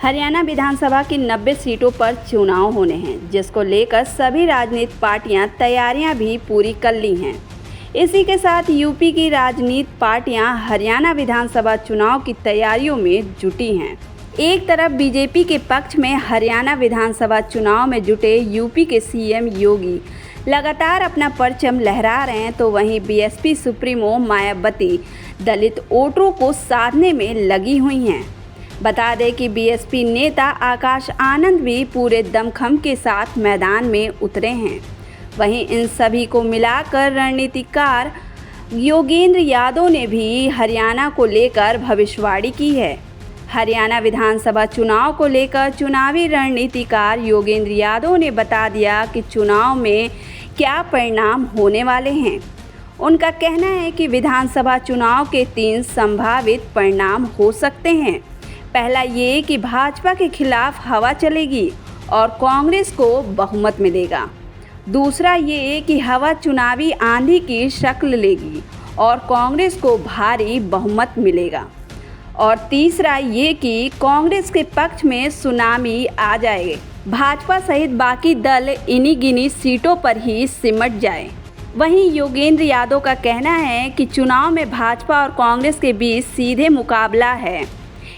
हरियाणा विधानसभा की 90 सीटों पर चुनाव होने हैं, जिसको लेकर सभी राजनीतिक पार्टियां तैयारियां भी पूरी कर ली हैं। इसी के साथ यूपी की राजनीतिक पार्टियां हरियाणा विधानसभा चुनाव की तैयारियों में जुटी हैं। एक तरफ बीजेपी के पक्ष में हरियाणा विधानसभा चुनाव में जुटे यूपी के सीएम योगी लगातार अपना परचम लहरा रहे हैं, तो वहीं बीएसपी सुप्रीमो मायावती दलित वोटरों को साधने में लगी हुई हैं। बता दें कि बीएसपी नेता आकाश आनंद भी पूरे दमखम के साथ मैदान में उतरे हैं। वहीं इन सभी को मिलाकर रणनीतिकार योगेंद्र यादव ने भी हरियाणा को लेकर भविष्यवाणी की है। हरियाणा विधानसभा चुनाव को लेकर चुनावी रणनीतिकार योगेंद्र यादव ने बता दिया कि चुनाव में क्या परिणाम होने वाले हैं। उनका कहना है कि विधानसभा चुनाव के 3 संभावित परिणाम हो सकते हैं। पहला ये कि भाजपा के खिलाफ हवा चलेगी और कांग्रेस को बहुमत मिलेगा। दूसरा ये कि हवा चुनावी आंधी की शक्ल लेगी और कांग्रेस को भारी बहुमत मिलेगा। और तीसरा ये कि कांग्रेस के पक्ष में सुनामी आ जाए, भाजपा सहित बाकी दल इन्हीं गिनी सीटों पर ही सिमट जाए। वहीं योगेंद्र यादव का कहना है कि चुनाव में भाजपा और कांग्रेस के बीच सीधे मुकाबला है।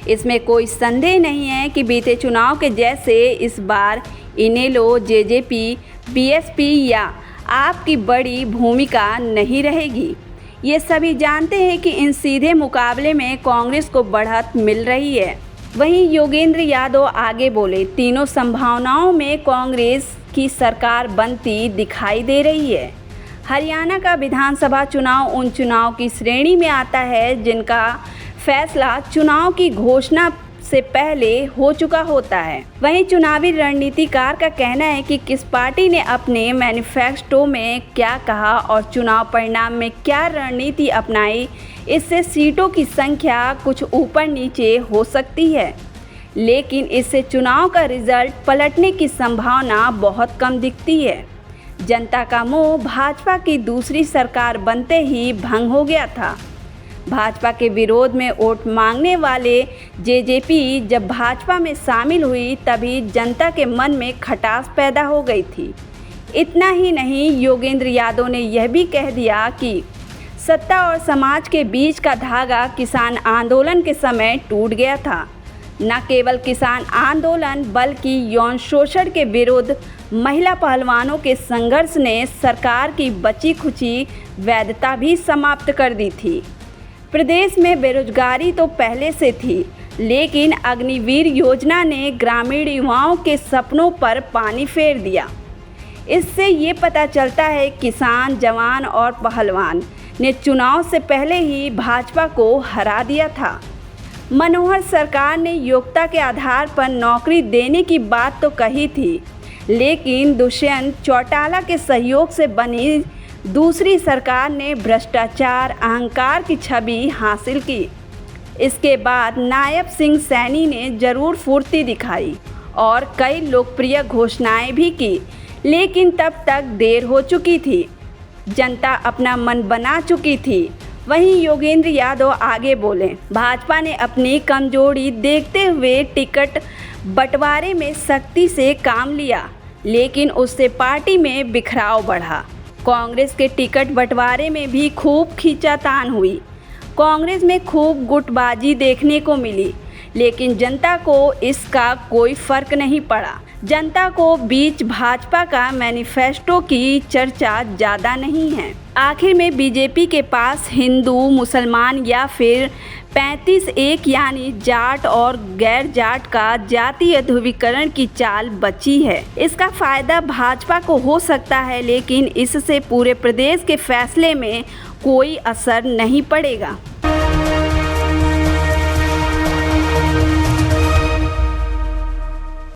इसमें कोई संदेह नहीं है कि बीते चुनाव के जैसे इस बार इनेलो, जेजेपी, बीएसपी या आप की बड़ी भूमिका नहीं रहेगी। ये सभी जानते हैं कि इन सीधे मुकाबले में कांग्रेस को बढ़त मिल रही है। वहीं योगेंद्र यादव आगे बोले, तीनों संभावनाओं में कांग्रेस की सरकार बनती दिखाई दे रही है। हरियाणा का विधानसभा चुनाव उन चुनाव की श्रेणी में आता है जिनका फैसला चुनाव की घोषणा से पहले हो चुका होता है। वहीं चुनावी रणनीतिकार का कहना है कि किस पार्टी ने अपने मैनिफेस्टो में क्या कहा और चुनाव परिणाम में क्या रणनीति अपनाई, इससे सीटों की संख्या कुछ ऊपर नीचे हो सकती है, लेकिन इससे चुनाव का रिजल्ट पलटने की संभावना बहुत कम दिखती है। जनता का मोह भाजपा की दूसरी सरकार बनते ही भंग हो गया था। भाजपा के विरोध में वोट मांगने वाले जेजेपी जब भाजपा में शामिल हुई तभी जनता के मन में खटास पैदा हो गई थी। इतना ही नहीं, योगेंद्र यादव ने यह भी कह दिया कि सत्ता और समाज के बीच का धागा किसान आंदोलन के समय टूट गया था। न केवल किसान आंदोलन बल्कि यौन शोषण के विरुद्ध महिला पहलवानों के संघर्ष ने सरकार की बची खुची वैधता भी समाप्त कर दी थी। प्रदेश में बेरोजगारी तो पहले से थी, लेकिन अग्निवीर योजना ने ग्रामीण युवाओं के सपनों पर पानी फेर दिया। इससे ये पता चलता है किसान, जवान और पहलवान ने चुनाव से पहले ही भाजपा को हरा दिया था। मनोहर सरकार ने योग्यता के आधार पर नौकरी देने की बात तो कही थी, लेकिन दुष्यंत चौटाला के सहयोग से बनी दूसरी सरकार ने भ्रष्टाचार, अहंकार की छवि हासिल की। इसके बाद नायब सिंह सैनी ने जरूर फुर्ती दिखाई और कई लोकप्रिय घोषणाएं भी की, लेकिन तब तक देर हो चुकी थी। जनता अपना मन बना चुकी थी। वहीं योगेंद्र यादव आगे बोले, भाजपा ने अपनी कमजोरी देखते हुए टिकट बंटवारे में सख्ती से काम लिया, लेकिन उससे पार्टी में बिखराव बढ़ा। कांग्रेस के टिकट बंटवारे में भी खूब खींचातान हुई। कांग्रेस में खूब गुटबाजी देखने को मिली, लेकिन जनता को इसका कोई फर्क नहीं पड़ा। जनता को बीच भाजपा का मैनिफेस्टो की चर्चा ज़्यादा नहीं है। आखिर में बीजेपी के पास हिंदू, मुसलमान या फिर 35-1 यानी जाट और गैर जाट का जातीय ध्रुवीकरण की चाल बची है। इसका फायदा भाजपा को हो सकता है, लेकिन इससे पूरे प्रदेश के फैसले में कोई असर नहीं पड़ेगा।